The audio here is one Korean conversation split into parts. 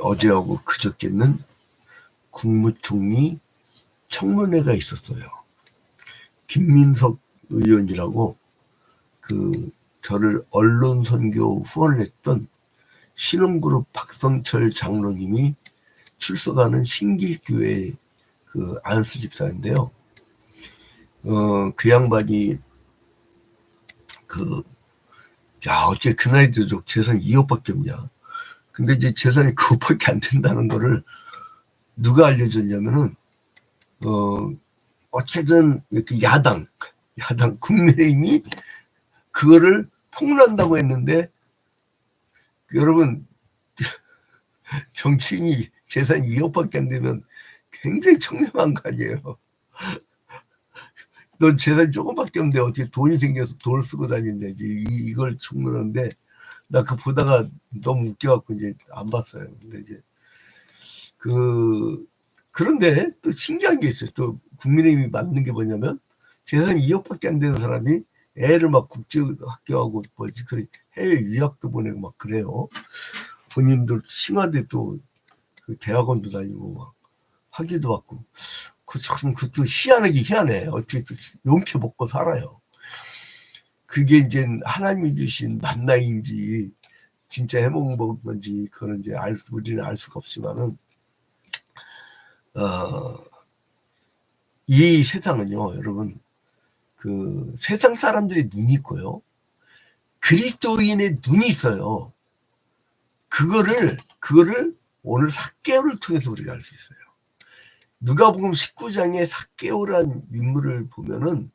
어제하고 그저께는 국무총리 청문회가 있었어요. 김민석 의원이라고 저를 언론 선교 후원을 했던 신흥그룹 박성철 장로님이 출석하는 신길교회 안수 집사인데요. 그 양반이 어째 그 나이 들도록 재산이 2억밖에 없냐. 근데 이제 재산이 그것밖에 안 된다는 거를 누가 알려줬냐면은 어쨌든 이렇게 야당 국민의힘이 그거를 폭로한다고 했는데, 여러분 정치인이 재산이 2억밖에 안 되면 굉장히 청렴한 거 아니에요. 넌 재산이 조금밖에 없는데 어떻게 돈이 생겨서 돈을 쓰고 다니는데 이걸 총론하는데, 나 그거 보다가 너무 웃겨갖고 이제 안 봤어요. 근데 이제 그런데 또 신기한 게 있어요. 또 국민의힘이 맞는 게 뭐냐면, 재산이 2억밖에 안 되는 사람이 애를 막 국제학교하고 해외 유학도 보내고 막 그래요. 본인들 칭화대 또 대학원도 다니고 막 학위도 받고. 그것도 희한하게 희한해. 어떻게 또 용케 먹고 살아요. 그게 이제 하나님이 주신 만나인지 진짜 해먹은 건지 그거는 이제 우리는 알 수가 없지만은, 이 세상은요, 여러분, 세상 사람들의 눈이 있고요, 그리스도인의 눈이 있어요. 그거를 오늘 삭개오를 통해서 우리가 알 수 있어요. 누가복음 19장에 삭개오란 인물을 보면은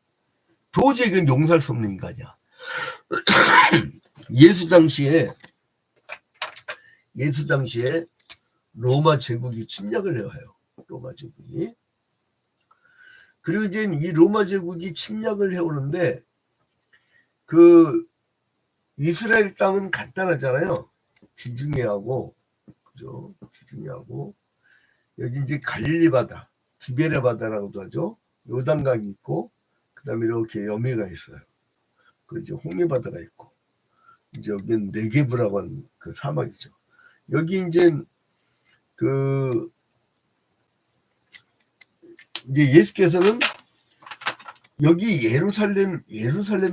도저히 그건 용서할 수 없는 인간이야. 예수 당시에 로마 제국이 침략을 해와요. 로마 제국이. 그리고 이제 이 로마 제국이 침략을 해오는데, 이스라엘 땅은 간단하잖아요. 지중해하고, 그죠? 지중해하고, 여기 이제 갈릴리 바다, 디베레 바다라고도 하죠. 요단강이 있고, 그 다음에 이렇게 여미가 있어요. 그리고 이제 홍해 바다가 있고, 이제 여기는 네게브라고 하는 그 사막이죠. 여기 이제 이제 예수께서는 여기 예루살렘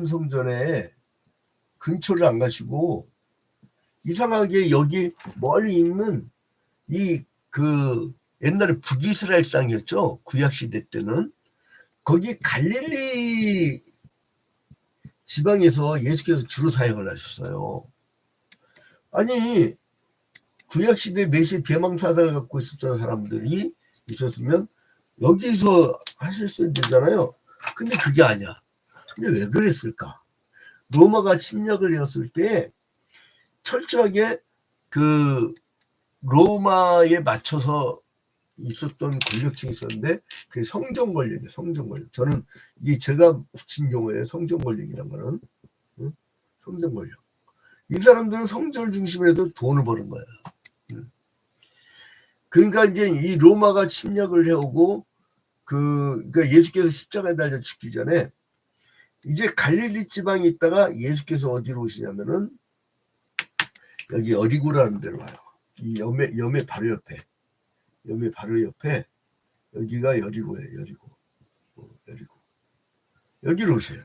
성전에 근처를 안 가시고, 이상하게 여기 멀리 있는 옛날에 북이스라엘 땅이었죠. 구약시대 때는. 거기 갈릴리 지방에서 예수께서 주로 사역을 하셨어요. 아니, 구약시대 메시 대망사상을 갖고 있었던 사람들이 있었으면 여기서 하셨어야 되잖아요. 근데 그게 아니야. 근데 왜 그랬을까? 로마가 침략을 했을 때 철저하게 로마에 맞춰서 있었던 권력층이 있었는데, 그게 성전 권력이에요. 성전 권력. 저는 제가 붙인 경우에 성전 권력이란 거는, 성전 권력. 이 사람들은 성전을 중심으로 해서 돈을 버는 거예요. 그러니까 이제 이 로마가 침략을 해오고, 그러니까 예수께서 십자가에 달려 죽기 전에 이제 갈릴리 지방에 있다가 예수께서 어디로 오시냐면은 여기 여리고라는 데로 와요. 이 염의 바로 옆에. 여기가 여리고예요. 여리고. 여기로 오세요.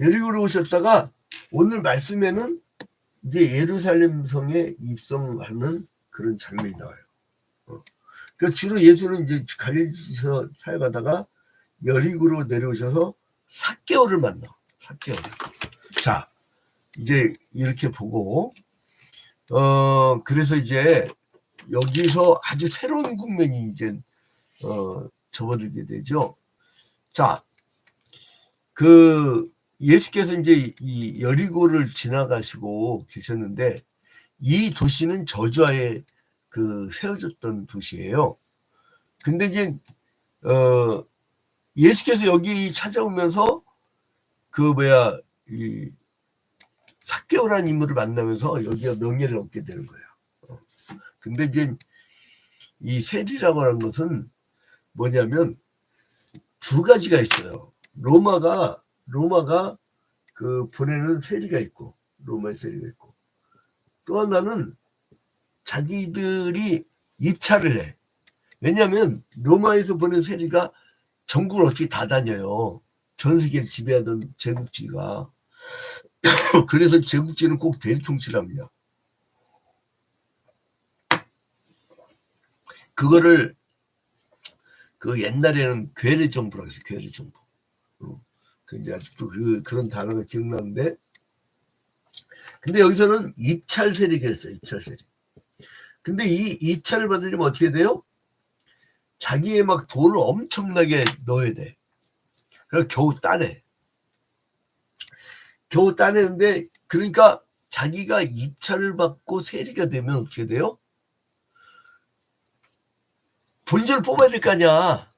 여리고로 오셨다가 오늘 말씀에는 이제 예루살렘 성에 입성하는 그런 장면이 나와요. 그러니까 주로 예수는 이제 갈릴리에서 사역하다가 여리고로 내려오셔서 삭개오를 만나. 삭개오를. 자, 이제 이렇게 보고, 그래서 이제 여기서 아주 새로운 국면이 이제 접어들게 되죠. 자, 예수께서 이제 이 여리고를 지나가시고 계셨는데, 이 도시는 저주하에 세워졌던 도시예요. 근데 이제 예수께서 여기 찾아오면서 이 삭개오라는 인물을 만나면서 여기가 명예를 얻게 되는 거예요. 근데 이제 이 세리라고 하는 것은 뭐냐면 두 가지가 있어요. 로마가 보내는 세리가 있고, 로마의 세리가 있고, 또 하나는 자기들이 입찰을 해. 왜냐하면 로마에서 보낸 세리가 전국을 어떻게 다 다녀요. 전 세계를 지배하던 제국지가. 그래서 제국지는 꼭 대통치랍니다. 그거를 그 옛날에는 괴뢰 정부라고 했어요. 괴뢰 정부. 이제 아직도 그런 단어가 기억나는데, 근데 여기서는 입찰 세리가 있어요. 입찰 세리. 근데 이 입찰을 받으려면 어떻게 돼요? 자기의 막 돈을 엄청나게 넣어야 돼. 그래서 겨우 따내. 겨우 따내는데, 그러니까 자기가 입찰을 받고 세리가 되면 어떻게 돼요? 본전을 뽑아야 될 거 아니야.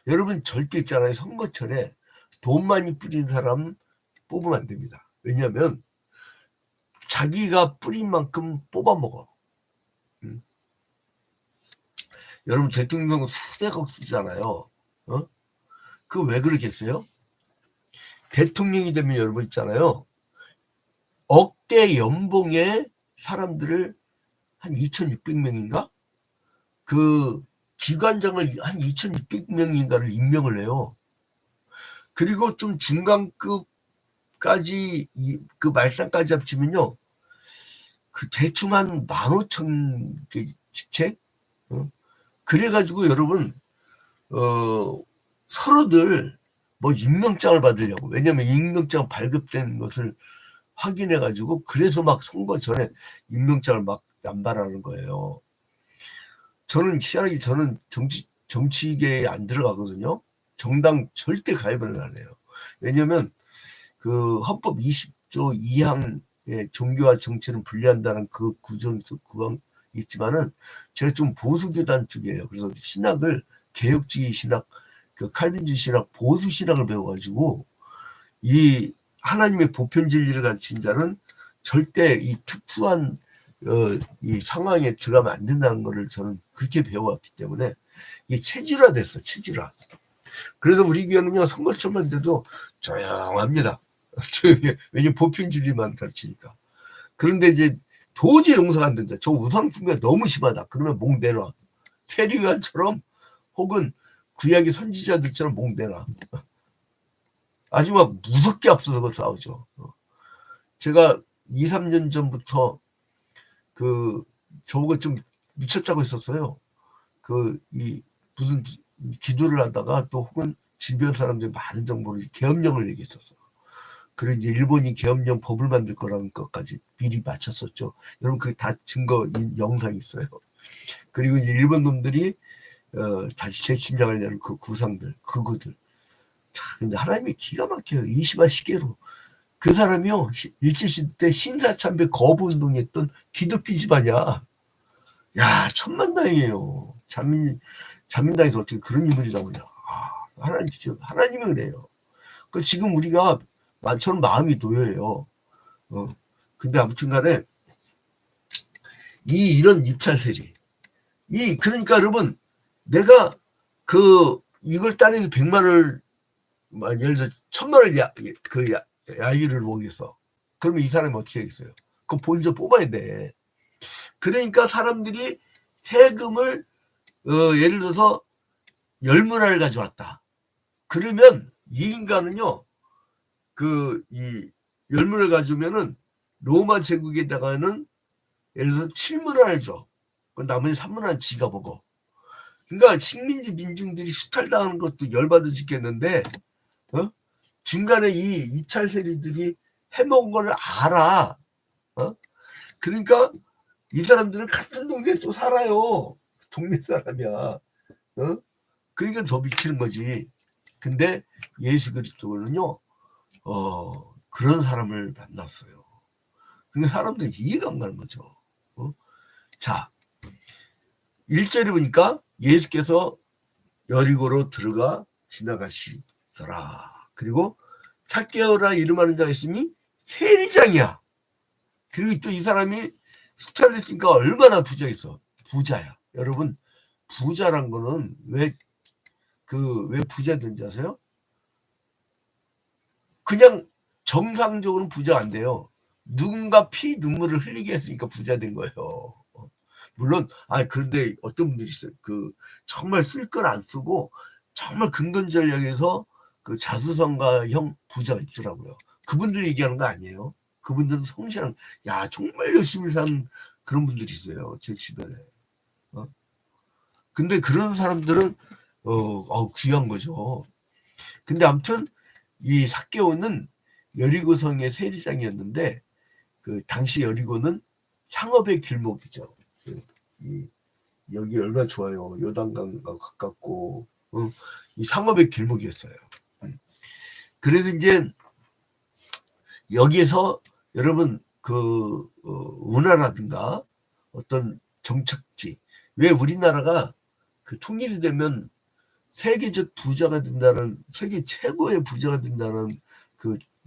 여러분 절대 있잖아요. 선거철에 돈 많이 뿌리는 사람 뽑으면 안 됩니다. 왜냐하면 자기가 뿌린 만큼 뽑아먹어. 여러분 대통령 선거 수백억 쓰잖아요. 그거 왜 그러겠어요? 대통령이 되면 여러분 있잖아요. 억대 연봉의 사람들을 한 2,600명인가? 그 기관장을 한 2,600명인가를 임명을 해요. 그리고 좀 중간급까지 그 말단까지 합치면요. 그 대충 한 15,000개 직책? 그래가지고 여러분 서로들 뭐 임명장을 받으려고, 왜냐면 임명장 발급된 것을 확인해가지고 그래서 막 선거 전에 임명장을 막 남발하는 거예요. 저는 희한하게 저는 정치계에 안 들어가거든요. 정당 절대 가입을 안 해요. 왜냐면 그 헌법 20조 2항에 종교와 정치는 분리한다는 그 구정 있지만은 제가 좀 보수교단 쪽이에요. 그래서 신학을 개혁주의 신학, 그 칼빈주의 신학, 보수 신학을 배워가지고 이 하나님의 보편 진리를 가르친 자는 절대 이 특수한 이 상황에 들어가면 안 된다는 거를 저는 그렇게 배워왔기 때문에 이게 체질화됐어, 체질화. 그래서 우리 교회는요 선거철만 돼도 조용합니다. 왜냐면 보편 진리만 가르치니까. 그런데 이제 도저히 용서가 안 된다. 저 우상숭배가 너무 심하다. 그러면 목 내놔. 세리관처럼 혹은 구약의 선지자들처럼 목 내놔. 아주 막 무섭게 앞서서 싸우죠. 제가 2, 3년 전부터 저보고 좀 미쳤다고 했었어요. 무슨 기도를 하다가 또 혹은 주변 사람들이 많은 정보를 계엄령을 얘기했었어요. 그리고 이제 일본이 계엄령 법을 만들 거라는 것까지 미리 맞췄었죠. 여러분 그게 다 증거 영상이 있어요. 그리고 이제 일본 놈들이 다시 재침략하려는 그 구상들, 그거들. 근데 하나님이 기가 막혀요. 20만 시계로. 그 사람이요 일제시대 때 신사참배 거부운동했던 기독교 집안이야. 야 천만다행이에요. 자민당에서 어떻게 그런 인물이 나오냐. 하나님이 그래요. 그 지금 우리가 저는 마음이 놓여요. 근데 아무튼간에 이런 입찰 세리. 그러니까 여러분 내가 이걸 따내기 100만 원을 예를 들어 1000만 원을 야유를 모으겠어. 그러면 이 사람이 어떻게 하겠어요? 그거 본전 뽑아야 돼. 그러니까 사람들이 세금을 예를 들어서 10문화를 가져왔다. 그러면 이 인간은요 이 10문화를 가져오면은 로마 제국에다가는 예를 들어서 7문화를 줘. 나머지 3문화는 지가 먹어. 그러니까 식민지 민중들이 수탈당하는 것도 열받아 죽겠는데 중간에 이 입찰 세리들이 해먹은 걸 알아. 그러니까 이 사람들은 같은 동네에 또 살아요. 동네 사람이야. 그러니까 더 미치는 거지. 근데 예수 그리스도는요 그런 사람을 만났어요. 그러니까 사람들이 이해가 안 가는 거죠. 자, 1절에 보니까 예수께서 여리고로 들어가 지나가시더라. 그리고 삭개오라 이름하는 자가 있으니 세리장이야. 그리고 또 이 사람이 수탈을 했으니까 얼마나 부자겠어. 부자야. 여러분 부자란 거는 왜 부자 된지 아세요? 그냥 정상적으로는 부자 안 돼요. 누군가 피 눈물을 흘리게 했으니까 부자 된 거예요. 물론 그런데 어떤 분들이 있어요. 그 정말 쓸 걸 안 쓰고 정말 근본 전략에서 그 자수성가형 부자가 있더라고요. 그분들 얘기하는 거 아니에요. 그분들은 성실한, 정말 열심히 산 그런 분들이 있어요, 제 주변에. 근데 그런 사람들은 귀한 거죠. 근데 아무튼 이 삭개오는 여리고성의 세리장이었는데, 그 당시 여리고는 상업의 길목이죠. 여기 얼마나 좋아요. 요단강과 가깝고, 이 상업의 길목이었어요. 그래서 이제 여기에서 여러분 운하라든가 어떤 정착지, 왜 우리나라가 그 통일이 되면 세계적 부자가 된다는, 세계 최고의 부자가 된다는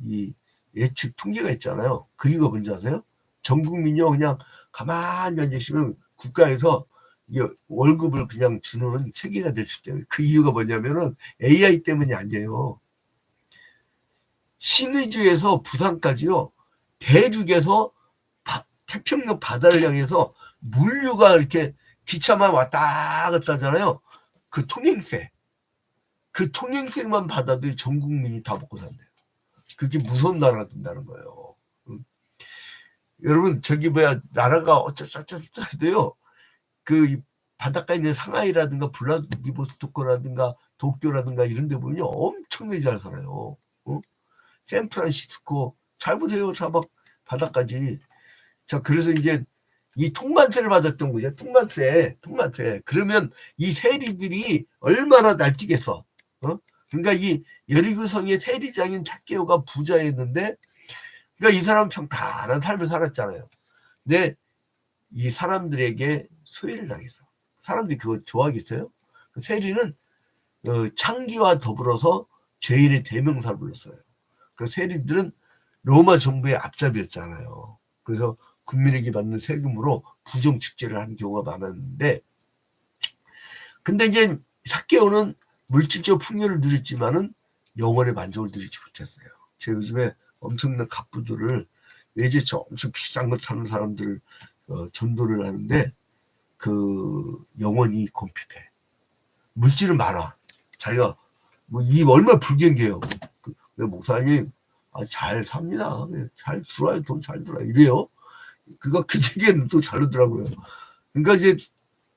이 예측 통계가 있잖아요. 그 이유가 뭔지 아세요? 전 국민이요 그냥 가만히 앉아 있으면 국가에서 월급을 그냥 주는 체계가 될 수 있대요. 그 이유가 뭐냐면은 AI 때문이 아니에요. 신의주에서 부산까지요, 대륙에서 태평양 바다를 향해서 물류가 이렇게 기차만 왔다 갔다 하잖아요. 그 통행세만 받아도 전 국민이 다 먹고 산대요. 그게 무서운 나라가 된다는 거예요. 여러분, 저기 나라가 어쩌저쩌 해도요, 그 바닷가에 있는 상하이라든가 블라디보스토크라든가 도쿄라든가 이런 데 보면요, 엄청나게 잘 살아요. 샌프란시스코 잘 보세요. 막 바다까지. 자, 그래서 이제 이 통관세를 받았던 거죠. 통관세. 그러면 이 세리들이 얼마나 날뛰겠어. 그러니까 이 여리고성의 세리장인 삭개오가 부자였는데, 그러니까 이 사람은 평탄한 삶을 살았잖아요. 근데 이 사람들에게 소외를 당했어. 사람들이 그거 좋아하겠어요? 세리는 창기와 더불어서 죄인의 대명사를 불렀어요. 그 세리들은 로마 정부의 앞잡이였잖아요. 그래서 국민에게 받는 세금으로 부정축제를 하는 경우가 많았는데, 근데 이제 삭개오는 물질적 풍요를 누렸지만은 영혼의 만족을 누리지 못했어요. 제 요즘에 엄청난 갑부들을 외제차 엄청 비싼 거 타는 사람들 전도를 하는데, 그 영혼이 곰핍해. 물질은 많아. 자기가 이 얼마나 불경계요. 목사님 잘 삽니다. 잘 들어와요. 돈 잘 들어와요. 이래요. 그 되게 또 다르더라고요. 그러니까 이제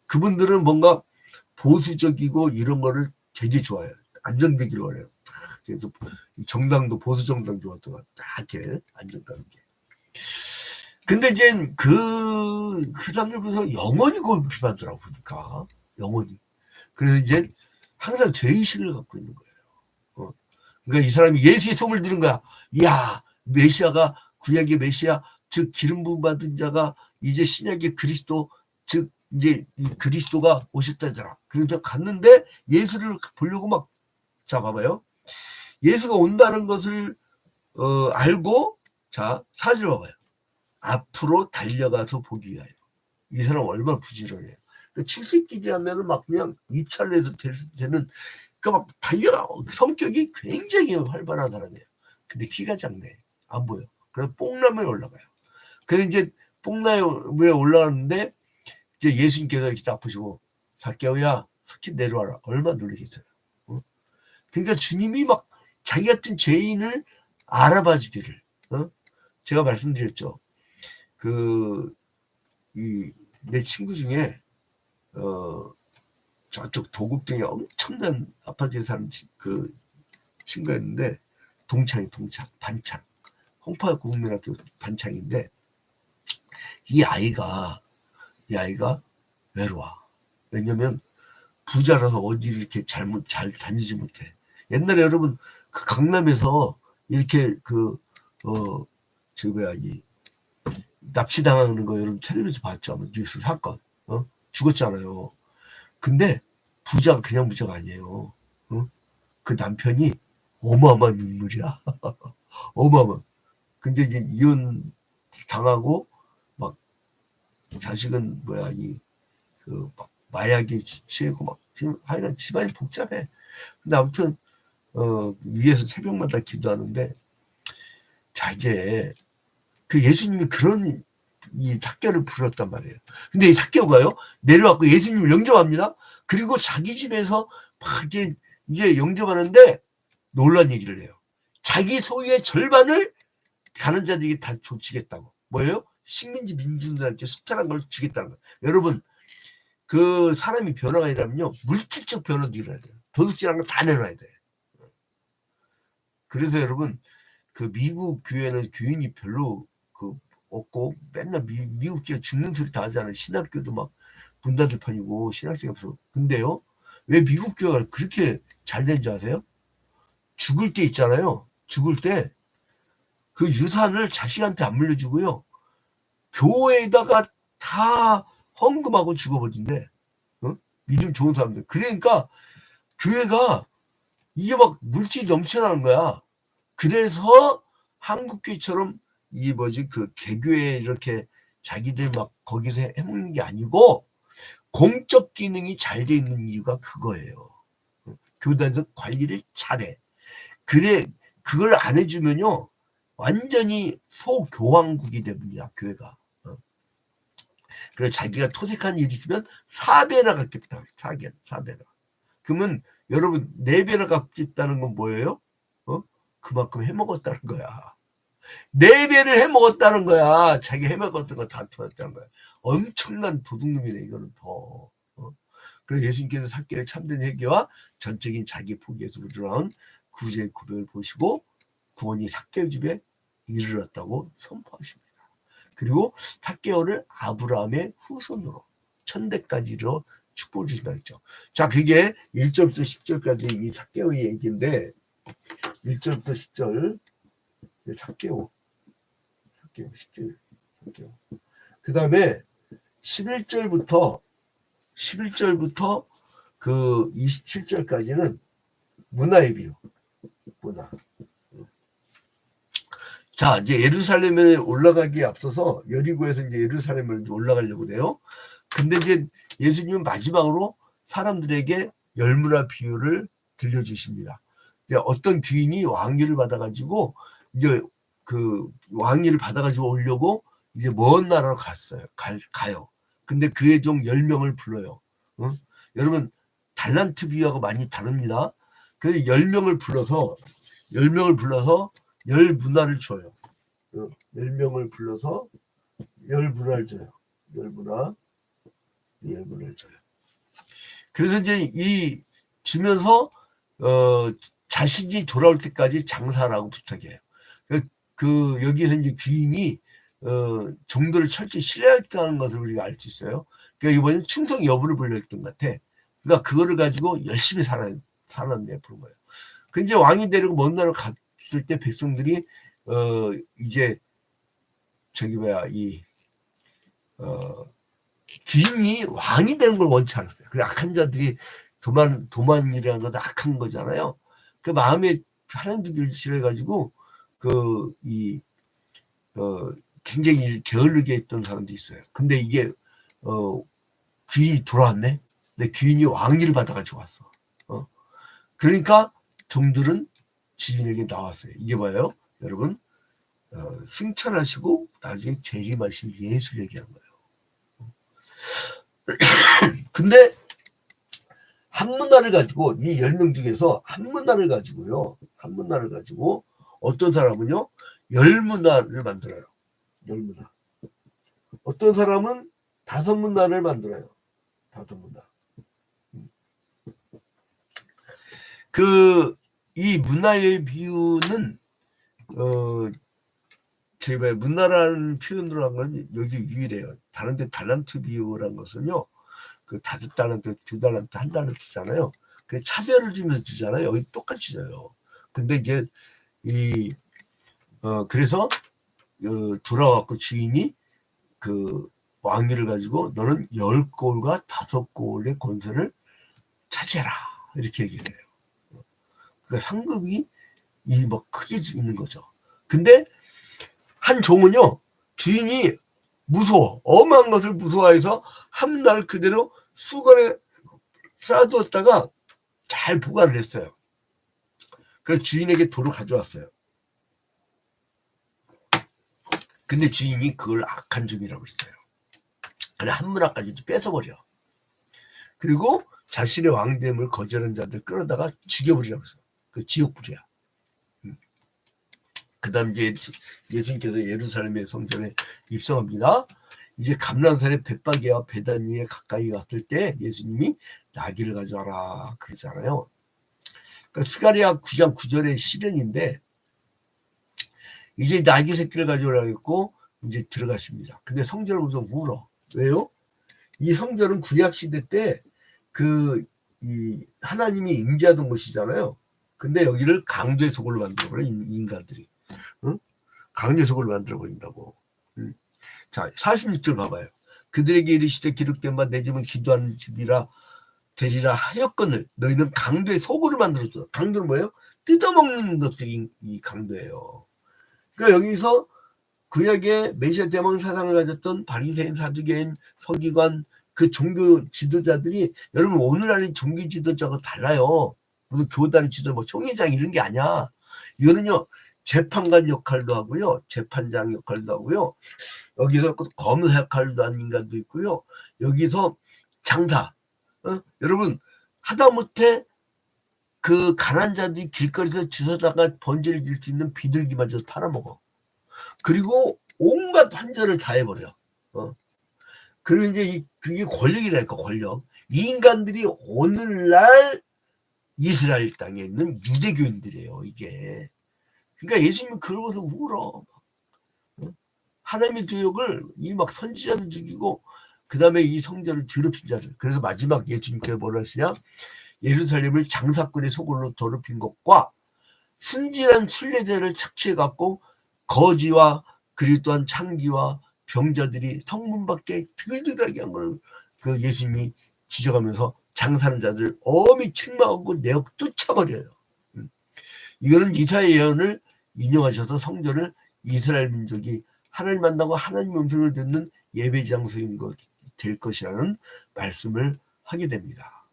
그분들은 뭔가 보수적이고 이런 거를 되게 좋아해요. 안정되기를 원해요. 그래서 정당도 보수 정당 좋았던 딱 이렇게 안정감 있게. 근데 이제 그 사람들 보면서 영원히 골피하더라고 보니까. 영원히. 그래서 이제 항상 죄의식을 갖고 있는 거예요. 그러니까 이 사람이 예수의 소문을 들은 거야. 이야, 메시아가, 구약의 메시아, 즉 기름 부음 받은 자가 이제 신약의 그리스도, 즉 이제 이 그리스도가 오셨다더라. 그래서 갔는데 예수를 보려고 막, 자 봐봐요. 예수가 온다는 것을 알고, 자 사실 봐봐요. 앞으로 달려가서 보기 위하여. 이 사람 얼마나 부지런해요. 그러니까 출세기지 하면은 막 그냥 입찰내서 되는, 그러니까 막 달려가. 성격이 굉장히 활발한 사람이에요. 근데 키가 작네. 안 보여. 그래서 뽕나무에 올라가요. 그래서 이제 뽕나무에 올라가는데 이제 예수님께서 이렇게 딱 보시고, 삭개오야, 석히 내려와라. 얼마나 놀라겠어요. 그러니까 주님이 막 자기 같은 죄인을 알아봐 주기를. 제가 말씀드렸죠. 내 친구 중에 저쪽 도곡동에 엄청난 아파트에 사는 그 친구가 있는데, 반창 홍파구 국민학교 반창인데, 이 아이가 외로워. 왜냐면 부자라서 어디를 이렇게 잘 다니지 못해. 옛날에 여러분 그 강남에서 이렇게 납치당하는 거 여러분 텔레비전 봤죠? 뉴스 사건. 죽었잖아요. 근데 그냥 부자가 아니에요. 그 남편이 어마어마한 인물이야. 어마어마. 근데 이제 이혼 당하고 막 자식은 막 마약에 취하고 막 지금 하여간 집안이 복잡해. 근데 아무튼 위에서 새벽마다 기도하는데, 자 이제 그 예수님이 그런 이 삭개오를 불렀단 말이에요. 근데 이 삭개오가요 내려왔고 예수님을 영접합니다. 그리고 자기 집에서 막 이제 영접하는데 놀란 얘기를 해요. 자기 소유의 절반을 가는 자들에게 다 주겠다고. 뭐예요? 식민지 민중들한테 숫자란 걸 주겠다는 거예요. 여러분 그 사람이 변화가 일어나면요 물질적 변화도 일어나야 돼요. 도둑질한 거 다 내놔야 돼요. 그래서 여러분 그 미국 교회는 교인이 별로 그 없고 맨날 미국 교회 죽는 소리 다 하잖아요. 신학교도 막 문 닫을 판이고 신학생이 없어. 근데요 왜 미국 교회가 그렇게 잘 된 줄 아세요? 죽을 때 있잖아요. 죽을 때 그 유산을 자식한테 안 물려주고요. 교회에다가 다 헌금하고 죽어버린대. 어? 믿음 좋은 사람들. 그러니까 교회가 이게 막 물질이 넘쳐나는 거야. 그래서 한국교회처럼 이 뭐지 그 개교에 이렇게 자기들 막 거기서 해먹는 게 아니고 공적 기능이 잘 돼 있는 이유가 그거예요. 교단에서 관리를 잘해. 그래 그걸 안 해주면요 완전히 소교황국이 됩니다. 교회가. 그래서 자기가 토색한 일이 있으면 4배나 갚겠다. 4배나. 그러면 여러분 4배나 갚겠다는 건 뭐예요? 그만큼 해먹었다는 거야. 4배를 해먹었다는 거야. 자기 해먹었던 거 다 터졌다는 거야. 엄청난 도둑놈이네 이거는 더. 그래서 예수님께서 삭개오의 참된 회개와 전적인 자기 포기에서 우러나온 구제의 고백을 보시고 구원이 삭개오 집에 이르렀다고 선포하십니다. 그리고 삭개오를 아브라함의 후손으로 천대까지로 축복을 주신다 했죠. 자, 그게 1절부터 10절까지 이 삭개오의 얘기인데 1절부터 10절 삭개오 10절 삭개오 그 다음에 11절부터 그 27절까지는 문화의 비유. 문화. 자, 이제 예루살렘에 올라가기에 앞서서 여리고에서 이제 예루살렘을 올라가려고 해요. 근데 이제 예수님은 마지막으로 사람들에게 열문화 비유를 들려주십니다. 이제 어떤 귀인이 왕위를 받아가지고 이제 그 왕위를 받아가지고 오려고 이제 먼 나라로 가요. 근데 그의 종 10명을 불러요. 여러분 달란트 비유하고 많이 다릅니다. 그래서 10명을 불러서 열 문화를 줘요. 10명을 불러서 열 문화를 줘요. 열 문화를 줘요. 그래서 이제 이 주면서 자신이 돌아올 때까지 장사라고 부탁해요. 그 여기서 이제 귀인이 정도를 철저히 신뢰했다는 것을 우리가 알 수 있어요. 그러니까 이번엔 충성 여부를 불렸던 것 같아. 그러니까 그거를 가지고 열심히 살았네 부른 거예요. 그 이제 왕이 데리고 먼 나라로 갔을 때 백성들이 이제 저기 뭐야 귀인이 왕이 되는 걸 원치 않았어요. 그 악한 자들이 도만이라는 것도 악한 거잖아요. 그 마음에 하나님 두기를 싫어해가지고 굉장히 게을르게 했던 사람도 있어요. 근데 이게 귀인이 돌아왔네. 근데 귀인이 왕위를 받아가지고 왔어. 그러니까 종들은 지인에게 나왔어요. 이게 뭐예요? 여러분 승천하시고 나중에 재림하실 예수 얘기하는 거예요. 근데 한 문화를 가지고 이 10명 중에서 한 문화를 가지고 어떤 사람은요 10문화를 만들어요. 10문화. 어떤 사람은 5문화를 만들어요. 5문화. 이 문화의 비유는 제가 문화라는 표현으로 한 건 여기 유일해요. 다른 데 달란트 비유라는 것은요. 그 5달란트, 2달란트, 1달란트잖아요. 그 차별을 주면서 주잖아요. 여기 똑같이 줘요. 근데 이제 그래서 돌아왔고 주인이 그 왕위를 가지고 너는 10골과 5골의 권세를 차지해라. 이렇게 얘기를 해요. 그러니까 상급이 막 크게 있는 거죠. 근데 한 종은요, 주인이 무서워. 엄한 것을 무서워해서 한 날 그대로 수건에 쌓아두었다가 잘 보관을 했어요. 그래서 주인에게 돌을 가져왔어요. 근데 주인이 그걸 악한 종이라고 했어요. 그래 한 문화까지도 뺏어버려. 그리고 자신의 왕됨을 거절한 자들 끌어다가 죽여버리라고 했어. 그 지옥불이야. 그 다음 이제 예수님께서 예루살렘의 성전에 입성합니다. 이제 감람산의 벳바게와 베다니에 가까이 왔을 때 예수님이 나귀를 가져와라 그러잖아요. 그러니까 스가랴 9장 9절의 실현인데 이제 나귀 새끼를 가져오라고 했고 이제 들어가십니다. 근데 성전을 보면서 울어. 왜요? 이 성전은 구약시대 때 이 하나님이 임재하던 곳이잖아요. 근데 여기를 강도의 소굴로 만들어버려 인간들이. 응? 강도의 소굴로 만들어버린다고. 자 46절 봐봐요. 그들에게 이르시되 기록된 바 내 집은 기도하는 집이라 되리라 하였거늘 너희는 강도의 소굴을 만들었어. 강도는 뭐예요? 뜯어먹는 것들이 이 강도예요. 그러니까 여기서 구약의 메시아 대왕 사상을 가졌던 바리새인, 사두개인, 서기관 그 종교 지도자들이 여러분 오늘날의 종교 지도자가 달라요. 무슨 교단 지도 뭐 총회장 이런 게 아니야. 이거는요 재판관 역할도 하고요, 재판장 역할도 하고요. 여기서 검사 역할도 하는 인간도 있고요. 여기서 장사. 여러분 하다못해 그 가난한 자들이 길거리에서 주워다가 번제를 질 수 있는 비둘기마저 팔아먹어. 그리고 온갖 환절을 다 해버려. 그리고 이제 그게 권력이라니까 권력. 이 인간들이 오늘날 이스라엘 땅에 있는 유대교인들이에요. 이게. 그러니까 예수님이 그러고서 울어. 하나님의 도역을 이 막 선지자를 죽이고 그 다음에 이 성전을 더럽힌 자들. 그래서 마지막 예수님께서 뭐라 하시냐? 예루살렘을 장사꾼의 소굴로 더럽힌 것과 순진한 순례자를 착취해갖고 거지와 그리고 또한 창기와 병자들이 성문 밖에 드글드글하게 한 걸 그 예수님이 지적하면서 장사하는 자들 엄히 책망하고 내어 쫓아버려요. 이거는 이사야 예언을 인용하셔서 성전을 이스라엘 민족이 하나님 만나고 하나님 음성을 듣는 예배 장소인 것 될 것이라는 말씀을 하게 됩니다.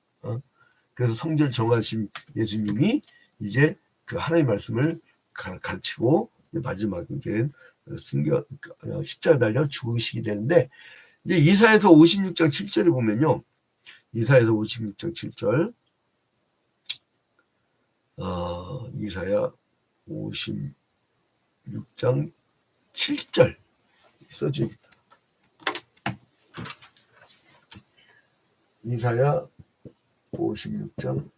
그래서 성전을 정하신 예수님이 이제 그 하나님 말씀을 가르치고 마지막에 십자가 달려 죽으시게 되는데 이제 이사야서 56장 7절에 보면요. 이사야서 56장 7절 이사야 56장 7절 써주겠다. 이사야 56장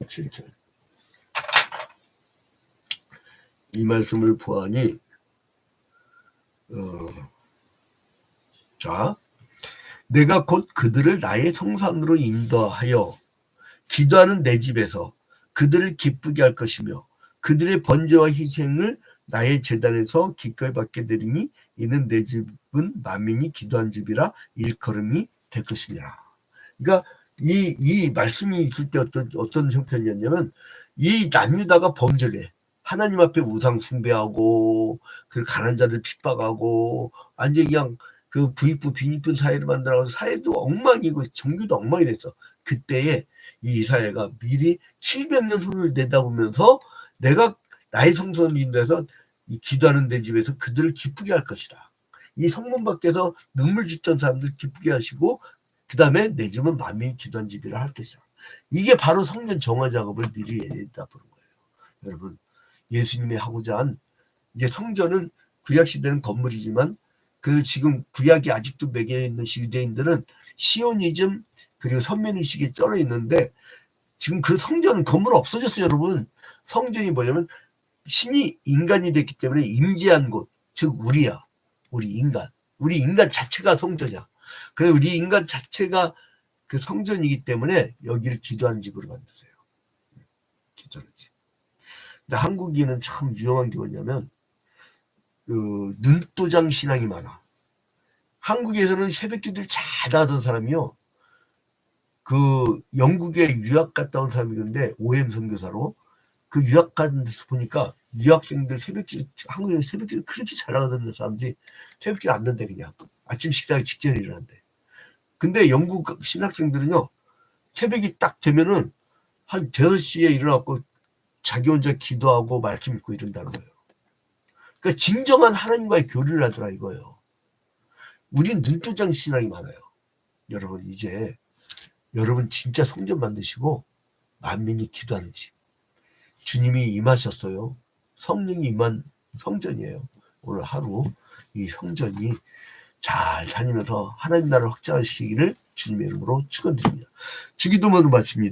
7절 이 말씀을 보아니 자 내가 곧 그들을 나의 성산으로 인도하여 기도하는 내 집에서 그들을 기쁘게 할 것이며 그들의 번제와 희생을 나의 제단에서 기꺼이 받게 되리니 이는 내 집은 만민이 기도한 집이라 일컬음이 될 것이니라. 그러니까 이 말씀이 있을 때 어떤 형편이었냐면 이 남유다가 범죄를 해. 하나님 앞에 우상 숭배하고 그 가난한 자를 핍박하고 완전히 그냥 그 부익부 빈익분 사회를 만들어서 사회도 엉망이고 종교도 엉망이 됐어. 그때에 이 이사야가 미리 700년 후를 내다보면서 내가 나의 성소를 인도해서 이 기도하는 내 집에서 그들을 기쁘게 할 것이다. 이 성문 밖에서 눈물 짓던 사람들 기쁘게 하시고 그 다음에 내 집은 만민이 기도한 집이라 할 것이다. 이게 바로 성전 정화 작업을 미리 내다보는 거예요. 여러분 예수님이 하고자 한 이제 성전은 구약 시대는 건물이지만 그 지금 구약이 아직도 매겨 있는 유대인들은 시오니즘 그리고 선민의식에 쩔어 있는데 지금 그 성전은 건물 없어졌어요. 여러분 성전이 뭐냐면 신이 인간이 됐기 때문에 임재한 곳, 즉 우리야. 우리 인간 자체가 성전이야. 그래서 우리 인간 자체가 그 성전이기 때문에 여기를 기도하는 집으로 만드세요. 기도하는 집. 근데 한국인은 참 유용한 게 뭐냐면 눈도장 신앙이 많아. 한국에서는 새벽기도를 잘 하던 사람이요. 그 영국에 유학 갔다 온 사람이 있는데 OM 선교사로 그 유학 간 데서 보니까 유학생들 새벽기도 한국에 새벽기도 그렇게 잘 나가던 사람들이 새벽기도 안 는데 그냥 아침 식사하기 직전에 일어난대. 근데 영국 신학생들은요 새벽이 딱 되면은 한 5시에 일어나고 자기 혼자 기도하고 말씀 읽고 이런다는 거예요. 그러니까 진정한 하나님과의 교류를 하더라 이거예요. 우린 눈도장 신앙이 많아요. 여러분 이제 여러분 진짜 성전 만드시고 만민이 기도하는 집. 주님이 임하셨어요. 성령이 임한 성전이에요. 오늘 하루 이 성전이 잘 다니면서 하나님 나라를 확장하시기를 주님의 이름으로 축원드립니다. 주기도문으로 마칩니다.